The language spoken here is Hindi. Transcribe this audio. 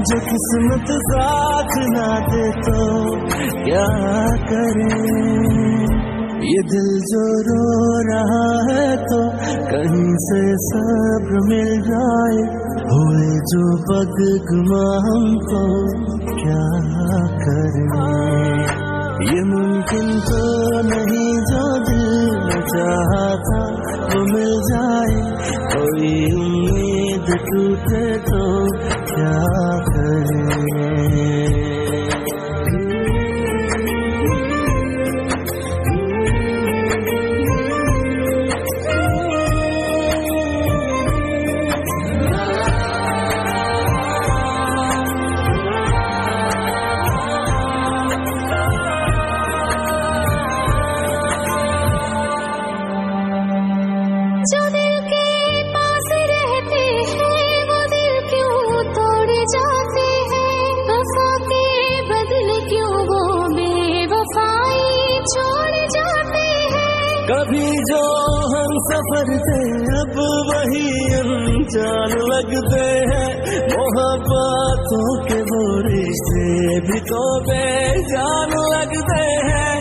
जो किस्मत साथ ना दे तो क्या करें। ये दिल जो रो रहा है तो कहीं से सब्र मिल जाए, हुए जो बदगुमा हम तो क्या करें। ये मुमकिन तो नहीं जो दिल में चाहा था वो मिल जाए, कोई उम्मीद टूटे तो क्या करें। जो दिल के पास रहते हैं वो दिल क्यों तोड़ जाते हैं, वफा के बदले क्यों वो बेवफाई छोड़ जाते हैं। कभी जो हम सफर थे अब वही अनजान लगते हैं, मोहब्बतों के वो रिश्ते भी तो बेजान लगते हैं।